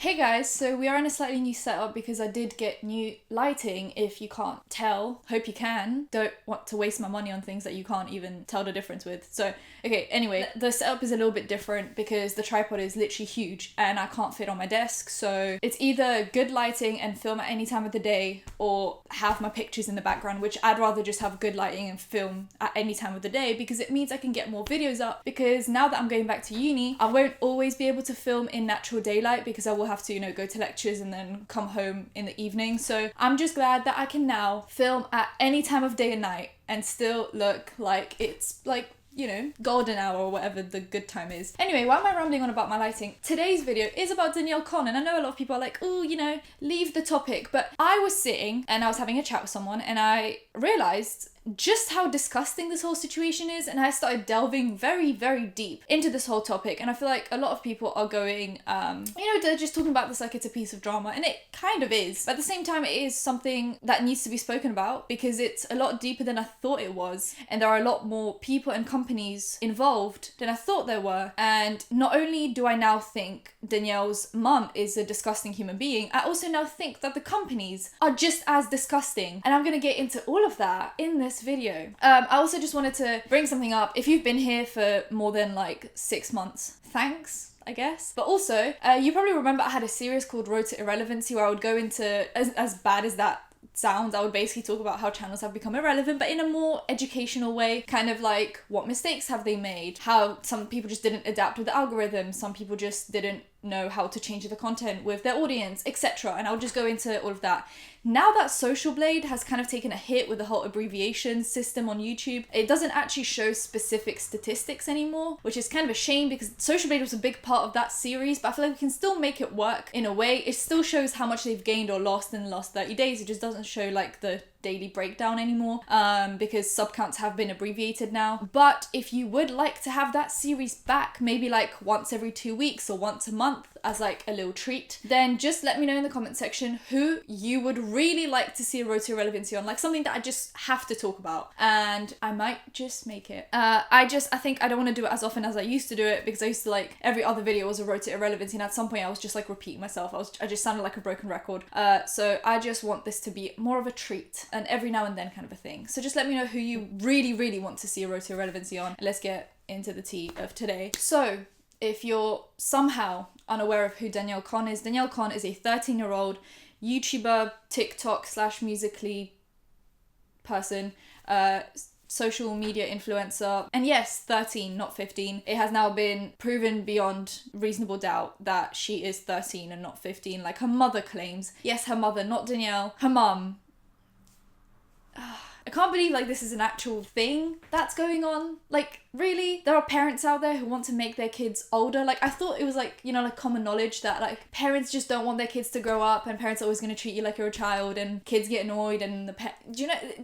Hey guys, so we are in a slightly new setup because I did get new lighting. If you can't tell, hope you can. Don't want to waste my money on things that you can't even tell the difference with. So, okay, anyway, the setup is a little bit different because the tripod is literally huge and I can't fit on my desk. So it's either good lighting and film at any time of the day or have my pictures in the background, which I'd rather just have good lighting and film at any time of the day because it means I can get more videos up. Because now that I'm going back to uni, I won't always be able to film in natural daylight because I will have to, go to lectures and then come home in the evening. So I'm just glad that I can now film at any time of day and night and still look like it's golden hour or whatever the good time is. Anyway, why am I rambling on about my lighting? Today's video is about Danielle Cohn, and I know a lot of people are like, oh, leave the topic, but I was sitting and I was having a chat with someone and I realized just how disgusting this whole situation is, and I started delving very, very deep into this whole topic, and I feel like a lot of people are going, they're just talking about this like it's a piece of drama, and it kind of is, but at the same time it is something that needs to be spoken about because it's a lot deeper than I thought it was, and there are a lot more people and companies involved than I thought there were. And not only do I now think Danielle's mum is a disgusting human being, I also now think that the companies are just as disgusting, and I'm gonna get into all of that in this video. I also just wanted to bring something up. If you've been here for more than 6 months, thanks, I guess. But also, you probably remember I had a series called Road to Irrelevancy where I would go into, as bad as that sounds, I would basically talk about how channels have become irrelevant, but in a more educational way, kind of like what mistakes have they made, how some people just didn't adapt with the algorithm, some people just didn't know how to change the content with their audience, etc. And I'll just go into all of that. Now that Social Blade has kind of taken a hit with the whole abbreviation system on YouTube, it doesn't actually show specific statistics anymore, which is kind of a shame because Social Blade was a big part of that series, but I feel like we can still make it work in a way. It still shows how much they've gained or lost in the last 30 days. It just doesn't show the daily breakdown anymore because sub counts have been abbreviated now. But if you would like to have that series back, maybe once every 2 weeks or once a month as a little treat, then just let me know in the comment section who you would really like to see a Road to Irrelevancy on, something that I just have to talk about, and I might just make it. I think I don't want to do it as often as I used to do it because I used to every other video was a Road to Irrelevancy, and at some point I was just repeating myself. I just sounded like a broken record. So I just want this to be more of a treat and every now and then kind of a thing. So just let me know who you really, really want to see a Road to Irrelevancy on, and let's get into the tea of today. So if you're somehow unaware of who Danielle Cohn is a 13-year-old YouTuber, TikTok / Musical.ly person, social media influencer, and yes, 13, not 15. It has now been proven beyond reasonable doubt that she is 13 and not 15, like her mother claims. Yes, her mother, not Danielle, her mum. I can't believe this is an actual thing that's going on. Really? There are parents out there who want to make their kids older. I thought it was common knowledge that parents just don't want their kids to grow up, and parents are always going to treat you like you're a child, and kids get annoyed, and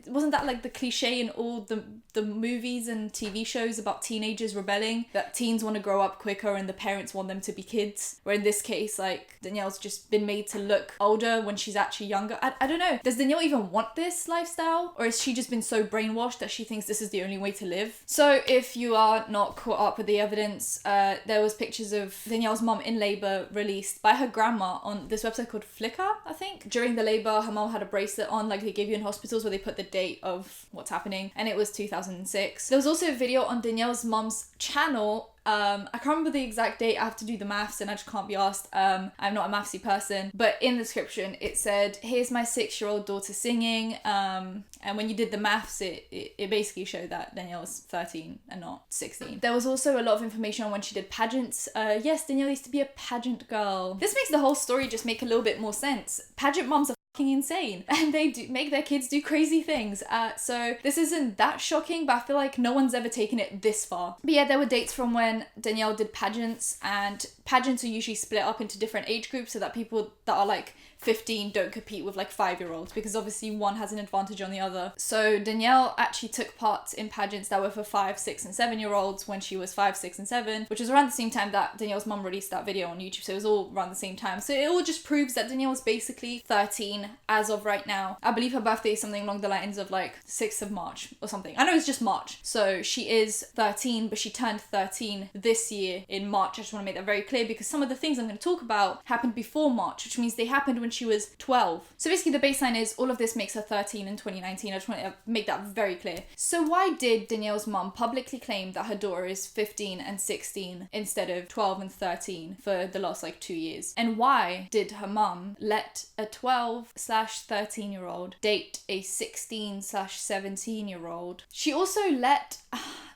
wasn't that the cliche in all the movies and TV shows about teenagers rebelling, that teens want to grow up quicker and the parents want them to be kids? Where in this case, Danielle's just been made to look older when she's actually younger. I don't know. Does Danielle even want this lifestyle? Or has she just been so brainwashed that she thinks this is the only way to live? So if you are not caught up with the evidence, there was pictures of Danielle's mum in labour released by her grandma on this website called Flickr, I think. During the labour, her mum had a bracelet on, they give you in hospitals, where they put the date of what's happening, and it was 2006. There was also a video on Danielle's mum's channel. I can't remember the exact date. I have to do the maths and I just can't be asked. I'm not a mathsy person, but in the description it said, here's my 6-year-old daughter singing, and when you did the maths, it basically showed that Danielle was 13 and not 16. There was also a lot of information on when she did pageants. Yes, Danielle used to be a pageant girl. This makes the whole story just make a little bit more sense. Pageant mums are insane, and they do make their kids do crazy things, so this isn't that shocking, but I feel like no one's ever taken it this far. But yeah, there were dates from when Danielle did pageants, and pageants are usually split up into different age groups so that people that are 15 don't compete with 5-year-olds, because obviously one has an advantage on the other. So Danielle actually took part in pageants that were for 5, 6 and 7-year-olds when she was 5, 6 and 7, which was around the same time that Danielle's mum released that video on YouTube, so it was all around the same time. So it all just proves that Danielle was basically 13 as of right now. I believe her birthday is something along the lines of like 6th of March or something. I know it's just March. So she is 13, but she turned 13 this year in March. I just want to make that very clear because some of the things I'm going to talk about happened before March, which means they happened when she was 12. So basically the baseline is all of this makes her 13 in 2019. I just want to make that very clear. So why did Danielle's mum publicly claim that her daughter is 15 and 16 instead of 12 and 13 for the last like 2 years? And why did her mum let a 12/13-year-old date a 16/17-year-old? She also let...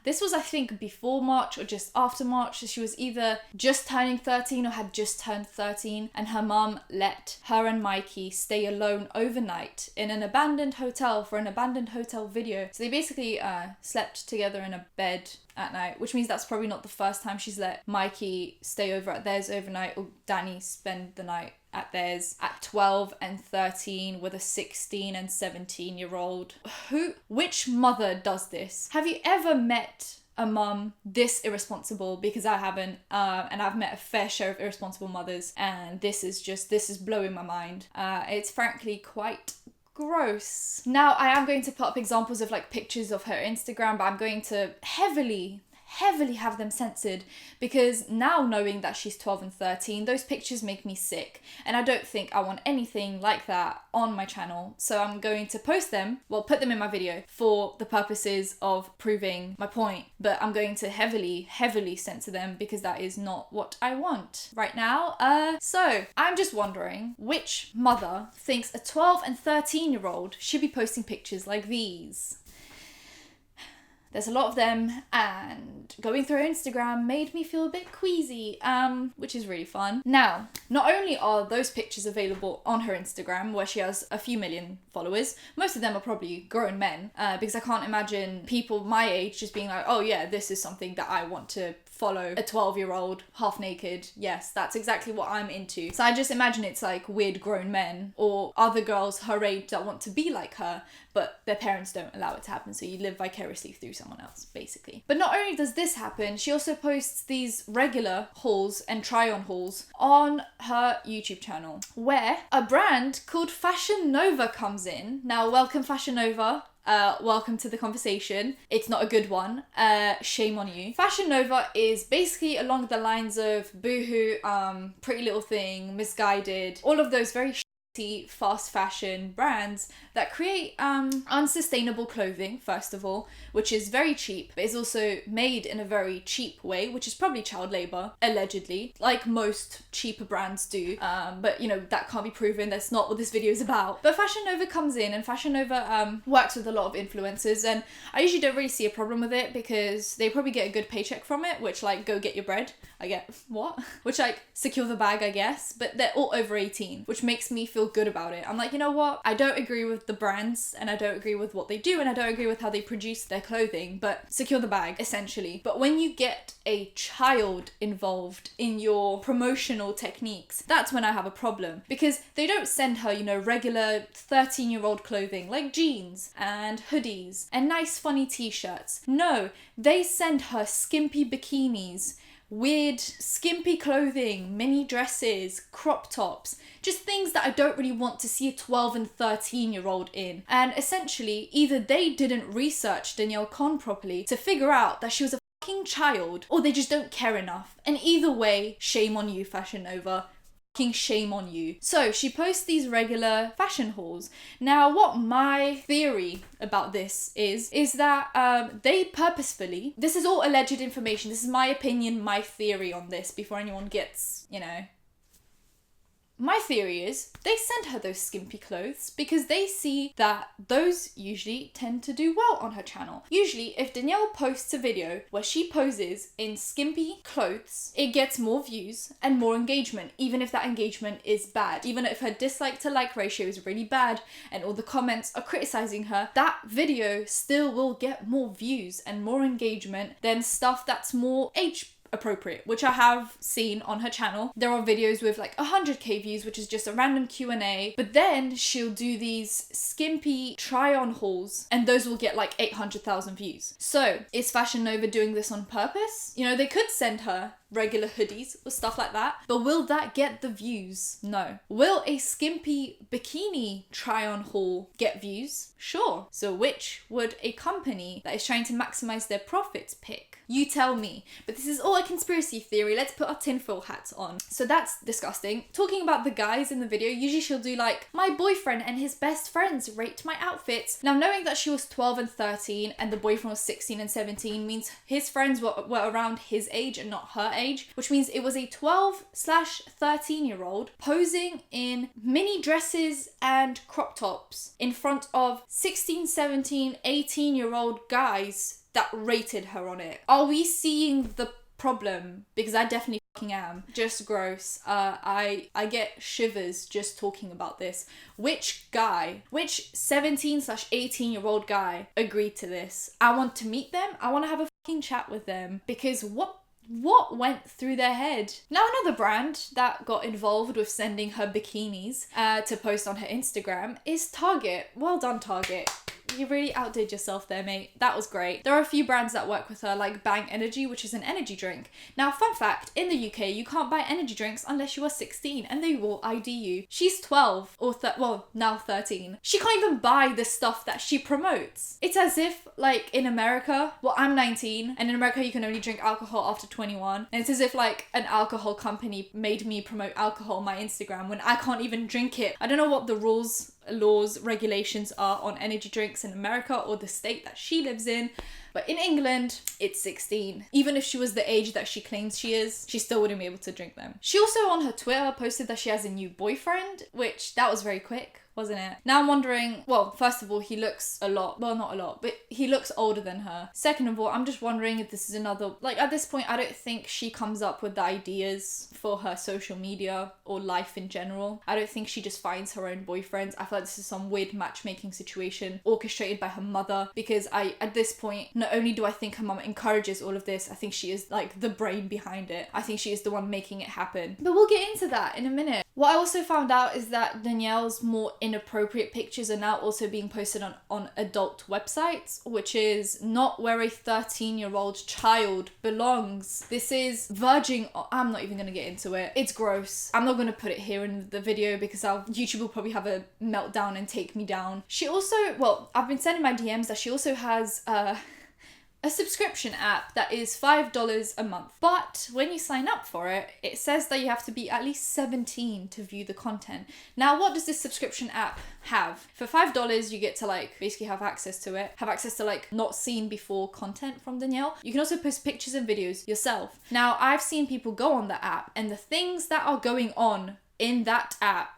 This was, I think, before March or just after March. So she was either just turning 13 or had just turned 13. And her mum let her and Mikey stay alone overnight in an abandoned hotel for an abandoned hotel video. So they basically slept together in a bed at night, which means that's probably not the first time she's let Mikey stay over at theirs overnight or Danny spend the night at theirs at 12 and 13 with a 16 and 17-year-old. Which mother does this? Have you ever met a mum this irresponsible? Because I haven't, and I've met a fair share of irresponsible mothers, and this is blowing my mind. It's frankly quite gross. Now, I am going to put up examples of like pictures of her Instagram, but I'm going to heavily have them censored because now knowing that she's 12 and 13, those pictures make me sick and I don't think I want anything like that on my channel. So I'm going to post them, put them in my video for the purposes of proving my point, but I'm going to heavily censor them because that is not what I want right now. So I'm just wondering which mother thinks a 12 and 13-year-old should be posting pictures like these. There's a lot of them, and going through her Instagram made me feel a bit queasy, which is really fun. Now, not only are those pictures available on her Instagram, where she has a few million followers, most of them are probably grown men, because I can't imagine people my age just being like, oh yeah, this is something that I want to follow, a 12-year-old half naked. Yes, that's exactly what I'm into. So I just imagine it's like weird grown men or other girls her age that want to be like her, but their parents don't allow it to happen, so you live vicariously through someone else, basically. But not only does this happen, she also posts these regular hauls and try-on hauls on her YouTube channel, where a brand called Fashion Nova comes in. Now, welcome Fashion Nova. Welcome to the conversation. It's not a good one. Shame on you. Fashion Nova is basically along the lines of Boohoo, Pretty Little Thing, Misguided, all of those very fast fashion brands that create unsustainable clothing, first of all, which is very cheap, but is also made in a very cheap way, which is probably child labor, allegedly, like most cheaper brands do, but you know, that can't be proven. That's not what this video is about. But Fashion Nova comes in, and Fashion Nova works with a lot of influencers, and I usually don't really see a problem with it because they probably get a good paycheck from it, which like, go get your bread. I get, what? Which like, secure the bag, I guess, but they're all over 18, which makes me feel good about it. I'm like, you know what? I don't agree with the brands, and I don't agree with what they do, and I don't agree with how they produce their clothing, but secure the bag, essentially. But when you get a child involved in your promotional techniques, that's when I have a problem, because they don't send her, you know, regular 13-year-old clothing like jeans and hoodies and nice funny t-shirts. No, they send her skimpy bikinis, weird skimpy clothing, mini dresses, crop tops, just things that I don't really want to see a 12 and 13-year-old in. And essentially, either they didn't research Danielle Cohn properly to figure out that she was a fucking child, or they just don't care enough. And either way, shame on you, Fashion Nova. Shame on you. So she posts these regular fashion hauls. Now, what my theory about this is that they purposefully, this is all alleged information, this is my opinion, my theory on this, before anyone gets, you know. My theory is they sent her those skimpy clothes because they see that those usually tend to do well on her channel. Usually, if Danielle posts a video where she poses in skimpy clothes, it gets more views and more engagement, even if that engagement is bad. Even if her dislike to like ratio is really bad and all the comments are criticizing her, that video still will get more views and more engagement than stuff that's more age appropriate, which I have seen on her channel. There are videos with like 100k views, which is just a random Q&A, but then she'll do these skimpy try-on hauls, and those will get like 800,000 views. So is Fashion Nova doing this on purpose? You know, they could send her regular hoodies or stuff like that. But will that get the views? No. Will a skimpy bikini try on haul get views? Sure. So which would a company that is trying to maximize their profits pick? You tell me. But this is all a conspiracy theory. Let's put our tinfoil hats on. So that's disgusting. Talking about the guys in the video, usually she'll do like, my boyfriend and his best friends rate my outfits. Now, knowing that she was 12 and 13 and the boyfriend was 16 and 17 means his friends were around his age and not her age, which means it was a 12/13-year-old posing in mini dresses and crop tops in front of 16, 17, 18-year-old guys that rated her on it. Are we seeing the problem? Because I definitely fucking am. Just gross. I get shivers just talking about this. Which 17/18-year-old guy agreed to this? I want to meet them. I want to have a fucking chat with them, because what went through their head? Now, another brand that got involved with sending her bikinis to post on her Instagram is Target. Well done, Target. You really outdid yourself there, mate. That was great. There are a few brands that work with her, like Bang Energy, which is an energy drink. Now, fun fact, in the UK, you can't buy energy drinks unless you are 16 and they will ID you. She's 12 or now 13. She can't even buy the stuff that she promotes. It's as if, like, in America, well, I'm 19 and in America you can only drink alcohol after 21. And it's as if, like, an alcohol company made me promote alcohol on my Instagram when I can't even drink it. I don't know what the laws, regulations are on energy drinks in America or the state that she lives in, but in England, it's 16. Even if she was the age that she claims she is, she still wouldn't be able to drink them. She also on her Twitter posted that she has a new boyfriend, which that was very quick, wasn't it? Now I'm wondering, well, first of all, he looks not a lot, but he looks older than her. Second of all, I'm just wondering if this is another, like, at this point, I don't think she comes up with the ideas for her social media or life in general. I don't think she just finds her own boyfriends. I feel like this is some weird matchmaking situation orchestrated by her mother, because at this point, not only do I think her mum encourages all of this, I think she is, like, the brain behind it. I think she is the one making it happen. But we'll get into that in a minute. What I also found out is that Danielle's more inappropriate pictures are now also being posted on adult websites, which is not where a 13-year-old child belongs. This is verging I'm not even going to get into it. It's gross. I'm not going to put it here in the video because YouTube will probably have a meltdown and take me down. She also, well, I've been sending my DMs that she also has a subscription app that is $5 a month. But when you sign up for it, it says that you have to be at least 17 to view the content. Now, what does this subscription app have? For $5, you get to, like, basically have access to it, like, not seen before content from Danielle. You can also post pictures and videos yourself. Now, I've seen people go on the app, and the things that are going on in that app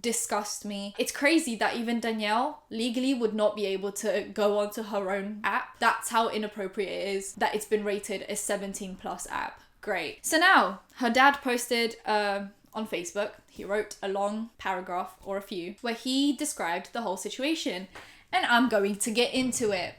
disgust me. It's crazy that even Danielle legally would not be able to go onto her own app. That's how inappropriate it is that it's been rated a 17+ app. Great. So now, her dad posted on Facebook, he wrote a long paragraph, or a few, where he described the whole situation. And I'm going to get into it.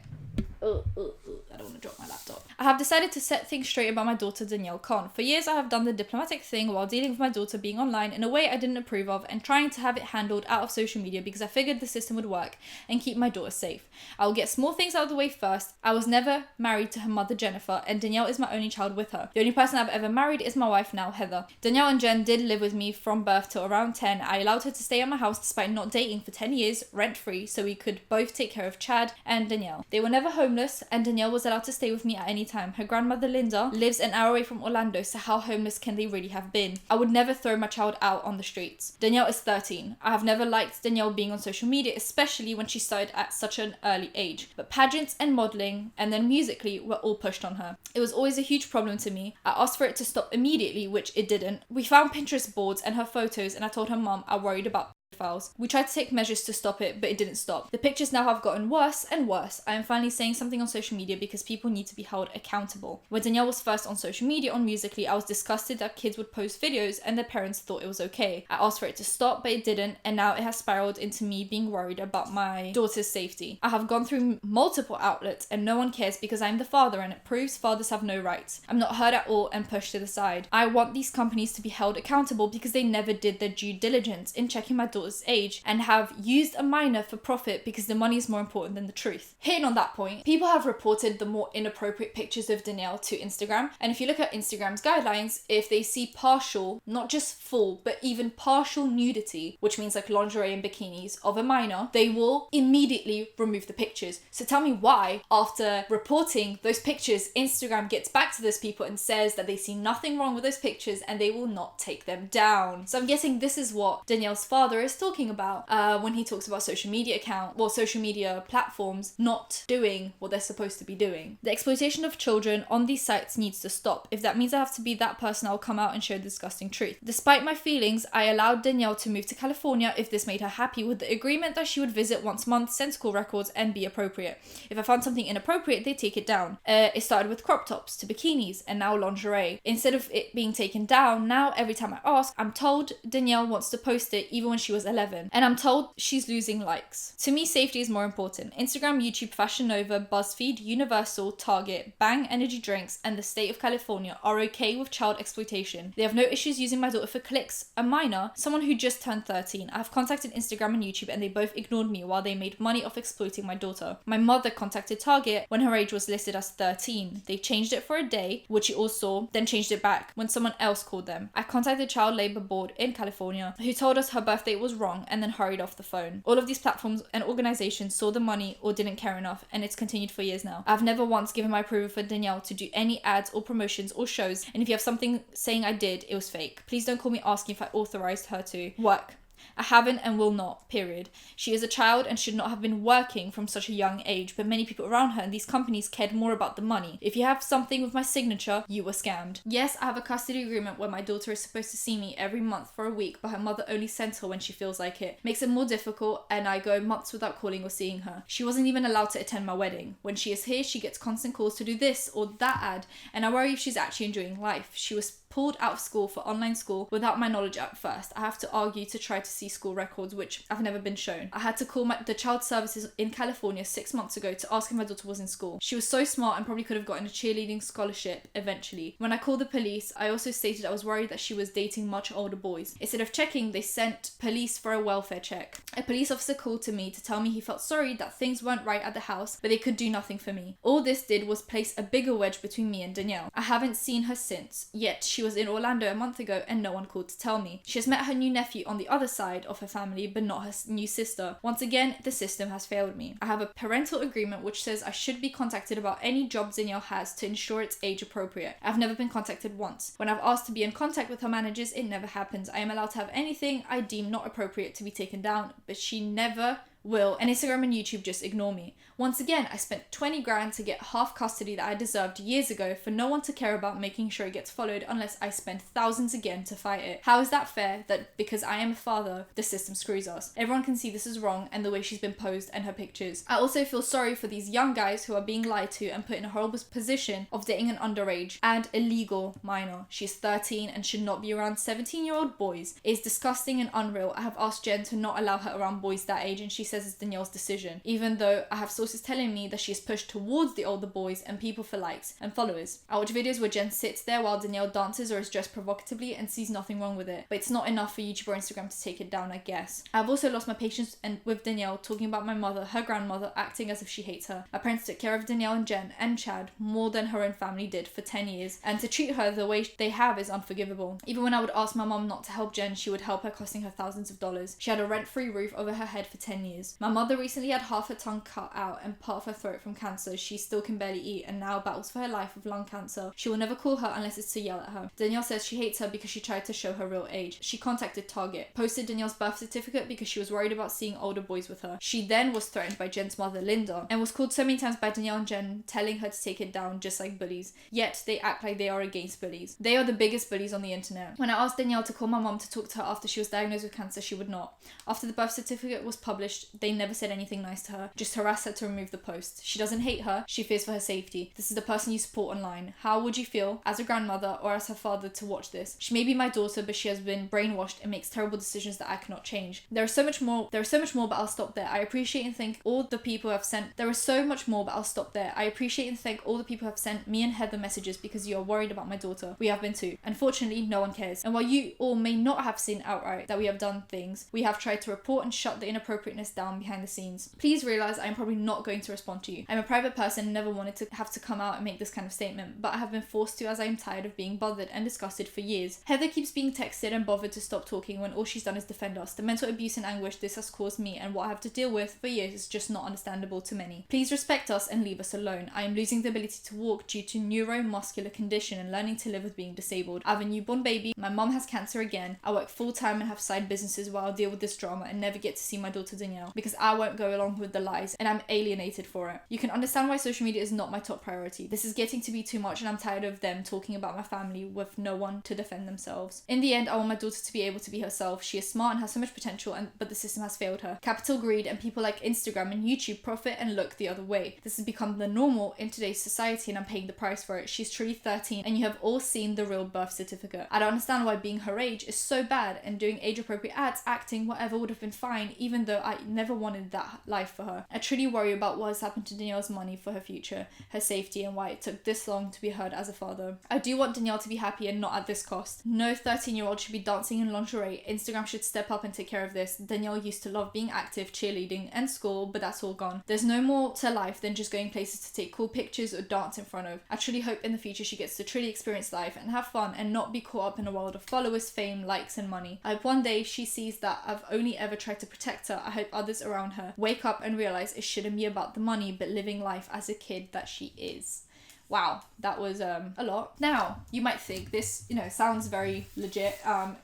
I don't want to drop my laptop. I have decided to set things straight about my daughter Danielle Cohn. For years I have done the diplomatic thing while dealing with my daughter being online in a way I didn't approve of, and trying to have it handled out of social media because I figured the system would work and keep my daughter safe. I will get small things out of the way first. I was never married to her mother Jennifer, and Danielle is my only child with her. The only person I've ever married is my wife now, Heather. Danielle and Jen did live with me from birth till around 10. I allowed her to stay at my house despite not dating for 10 years, rent-free, so we could both take care of Chad and Danielle. They were never homeless, and Danielle was allowed to stay with me at any time. Her grandmother Linda lives an hour away from Orlando, so how homeless can they really have been? I would never throw my child out on the streets. Danielle is 13. I have never liked Danielle being on social media, especially when she started at such an early age. But pageants and modelling, and then Musically, were all pushed on her. It was always a huge problem to me. I asked for it to stop immediately, which it didn't. We found Pinterest boards and her photos, and I told her mum I worried about files. We tried to take measures to stop it, but it didn't stop. The pictures now have gotten worse and worse. I am finally saying something on social media because people need to be held accountable. When Danielle was first on social media on Musically, I was disgusted that kids would post videos and their parents thought it was okay. I asked for it to stop, but it didn't, and now it has spiraled into me being worried about my daughter's safety. I have gone through multiple outlets and no one cares because I'm the father, and it proves fathers have no rights. I'm not heard at all and pushed to the side. I want these companies to be held accountable because they never did their due diligence in checking my daughter's daughter's age and have used a minor for profit because the money is more important than the truth. Hitting on that point, people have reported the more inappropriate pictures of Danielle to Instagram, and if you look at Instagram's guidelines, if they see partial, not just full, but even partial nudity, which means like lingerie and bikinis of a minor, they will immediately remove the pictures. So tell me why, after reporting those pictures, Instagram gets back to those people and says that they see nothing wrong with those pictures and they will not take them down. So I'm guessing this is what Danielle's father is talking about when he talks about social media platforms not doing what they're supposed to be doing. The exploitation of children on these sites needs to stop. If that means I have to be that person, I'll come out and show the disgusting truth. Despite my feelings, I allowed Danielle to move to California if this made her happy, with the agreement that she would visit once a month, send school records, and be appropriate. If I found something inappropriate, they take it down. It started with crop tops to bikinis and now lingerie. Instead of it being taken down, now every time I ask, I'm told Danielle wants to post it even when she was 11, and I'm told she's losing likes. To me, safety is more important. Instagram, YouTube, Fashion Nova, BuzzFeed, Universal, Target, Bang Energy Drinks, and the state of California are okay with child exploitation. They have no issues using my daughter for clicks. A minor, someone who just turned 13. I have contacted Instagram and YouTube and they both ignored me while they made money off exploiting my daughter. My mother contacted Target when her age was listed as 13. They changed it for a day, which she also then changed it back when someone else called them. I contacted Child Labor Board in California, who told us her birth date was wrong and then hurried off the phone. All of these platforms and organizations saw the money or didn't care enough, and it's continued for years now. I've never once given my approval for Danielle to do any ads or promotions or shows, and if you have something saying I did, it was fake. Please don't call me asking if I authorized her to work. I haven't and will not, period. She is a child and should not have been working from such a young age, but many people around her and these companies cared more about the money. If you have something with my signature, you were scammed. Yes, I have a custody agreement where my daughter is supposed to see me every month for a week, but her mother only sends her when she feels like it. Makes it more difficult, and I go months without calling or seeing her. She wasn't even allowed to attend my wedding. When she is here, she gets constant calls to do this or that ad, and I worry if she's actually enjoying life. She was pulled out of school for online school without my knowledge at first. I have to argue to try to see school records, which I've never been shown. I had to call the child services in California 6 months ago to ask if my daughter was in school. She was so smart and probably could have gotten a cheerleading scholarship eventually. When I called the police, I also stated I was worried that she was dating much older boys. Instead of checking, they sent police for a welfare check. A police officer called to me to tell me he felt sorry that things weren't right at the house, but they could do nothing for me. All this did was place a bigger wedge between me and Danielle. I haven't seen her since, yet she was in Orlando a month ago and no one called to tell me. She has met her new nephew on the other side of her family, but not her new sister. Once again, the system has failed me. I have a parental agreement which says I should be contacted about any job Danielle has to ensure it's age appropriate. I've never been contacted once. When I've asked to be in contact with her managers, it never happens. I am allowed to have anything I deem not appropriate to be taken down, but she never will, and Instagram and YouTube just ignore me. Once again, I spent 20 grand to get half custody that I deserved years ago for no one to care about making sure it gets followed unless I spend thousands again to fight it. How is that fair that because I am a father, the system screws us? Everyone can see this is wrong and the way she's been posed and her pictures. I also feel sorry for these young guys who are being lied to and put in a horrible position of dating an underage and illegal minor. She's 13 and should not be around 17-year-old boys. It's disgusting and unreal. I have asked Jen to not allow her around boys that age and she says it's Danielle's decision, even though I have sources telling me that she is pushed towards the older boys and people for likes and followers. I watch videos where Jen sits there while Danielle dances or is dressed provocatively and sees nothing wrong with it, but it's not enough for YouTube or Instagram to take it down, I guess. I've also lost my patience with Danielle talking about my mother, her grandmother, acting as if she hates her. My parents took care of Danielle and Jen and Chad more than her own family did for 10 years, and to treat her the way they have is unforgivable. Even when I would ask my mom not to help Jen, she would help her, costing her thousands of dollars. She had a rent-free roof over her head for 10 years. My mother recently had half her tongue cut out and part of her throat from cancer. She still can barely eat and now battles for her life with lung cancer. She will never call her unless it's to yell at her. Danielle says she hates her because she tried to show her real age. She contacted Target, posted Danielle's birth certificate because she was worried about seeing older boys with her. She then was threatened by Jen's mother, Linda, and was called so many times by Danielle and Jen, telling her to take it down just like bullies. Yet they act like they are against bullies. They are the biggest bullies on the internet. When I asked Danielle to call my mom to talk to her after she was diagnosed with cancer, she would not. After the birth certificate was published, they never said anything nice to her, just harassed her to remove the post. She doesn't hate her, she fears for her safety. This is the person you support online. How would you feel as a grandmother or as her father to watch this? She may be my daughter, but she has been brainwashed and makes terrible decisions that I cannot change. There is so much more, but I'll stop there. I appreciate and thank all the people who have sent, there is so much more, but I'll stop there. I appreciate and thank all the people who have sent me and Heather messages because you are worried about my daughter. We have been too. Unfortunately, no one cares. And while you all may not have seen outright that we have done things, we have tried to report and shut the inappropriateness down behind the scenes. Please realize I am probably not going to respond to you. I'm a private person and never wanted to have to come out and make this kind of statement, but I have been forced to as I am tired of being bothered and disgusted for years. Heather keeps being texted and bothered to stop talking when all she's done is defend us. The mental abuse and anguish this has caused me and what I have to deal with for years is just not understandable to many. Please respect us and leave us alone. I am losing the ability to walk due to neuromuscular condition and learning to live with being disabled. I have a newborn baby. My mom has cancer again. I work full time and have side businesses while I deal with this drama and never get to see my daughter Danielle because I won't go along with the lies and I'm alienated for it. You can understand why social media is not my top priority. This is getting to be too much and I'm tired of them talking about my family with no one to defend themselves. In the end, I want my daughter to be able to be herself. She is smart and has so much potential, but the system has failed her. Capital greed and people like Instagram and YouTube profit and look the other way. This has become the normal in today's society and I'm paying the price for it. She's truly 13 and you have all seen the real birth certificate. I don't understand why being her age is so bad and doing age appropriate ads, acting, whatever would have been fine, even though I never wanted that life for her. I truly worry about what has happened to Danielle's money for her future, her safety, and why it took this long to be heard as a father. I do want Danielle to be happy and not at this cost. No 13-year-old should be dancing in lingerie. Instagram should step up and take care of this. Danielle used to love being active, cheerleading, and school, but that's all gone. There's no more to life than just going places to take cool pictures or dance in front of. I truly hope in the future she gets to truly experience life and have fun and not be caught up in a world of followers, fame, likes, and money. I hope one day she sees that I've only ever tried to protect her. I hope others around her wake up and realize it shouldn't be about the money, but living life as a kid that she is. Wow, that was a lot. Now, you might think this, sounds very legit.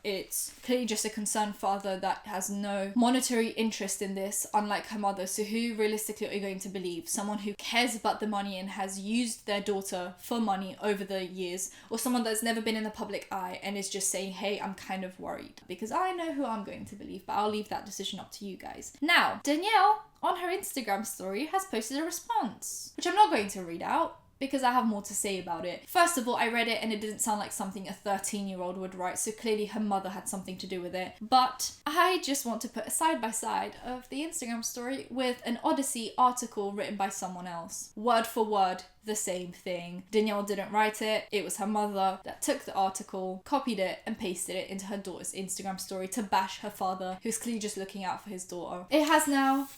It's clearly just a concerned father that has no monetary interest in this, unlike her mother. So who realistically are you going to believe? Someone who cares about the money and has used their daughter for money over the years, or someone that's never been in the public eye and is just saying, hey, I'm kind of worried? Because I know who I'm going to believe, but I'll leave that decision up to you guys. Now, Danielle, on her Instagram story, has posted a response, which I'm not going to read out, because I have more to say about it. First of all, I read it and it didn't sound like something a 13-year-old would write, so clearly her mother had something to do with it. But I just want to put a side-by-side of the Instagram story with an Odyssey article written by someone else. Word for word, the same thing. Danielle didn't write it. It was her mother that took the article, copied it, and pasted it into her daughter's Instagram story to bash her father, who's clearly just looking out for his daughter. It has now,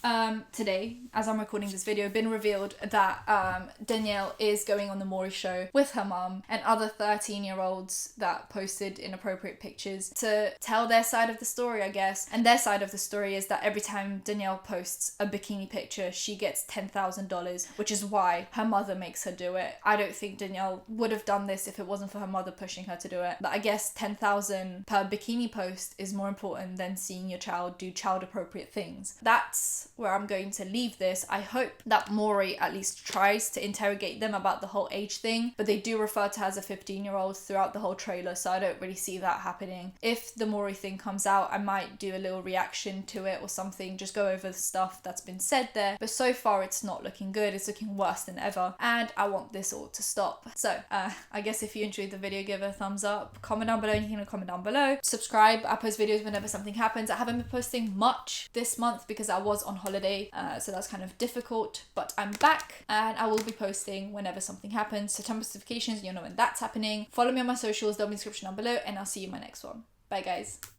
today, as I'm recording this video, been revealed that Danielle is going on the Maury show with her mum and other 13-year-olds that posted inappropriate pictures to tell their side of the story, I guess. And their side of the story is that every time Danielle posts a bikini picture, she gets $10,000, which is why her mother makes her do it. I don't think Danielle would have done this if it wasn't for her mother pushing her to do it. But I guess $10,000 per bikini post is more important than seeing your child do child appropriate things. That's where I'm going to leave this. I hope that Maury at least tries to interrogate them about the whole age thing, but they do refer to her as a 15-year-old throughout the whole trailer, so I don't really see that happening. If the Maury thing comes out, I might do a little reaction to it or something, just go over the stuff that's been said there. But so far it's not looking good. It's looking worse than ever, and I want this all to stop. So I guess if you enjoyed the video, give it a thumbs up, comment down below anything in the comment down below, subscribe. I post videos whenever something happens. I haven't been posting much this month because I was on holiday, so that's kind of difficult, but I'm back and I will be posting whenever something happens, so turn notifications, you'll know when that's happening. Follow me on my socials, they'll be in the description down below, and I'll see you in my next one. Bye guys.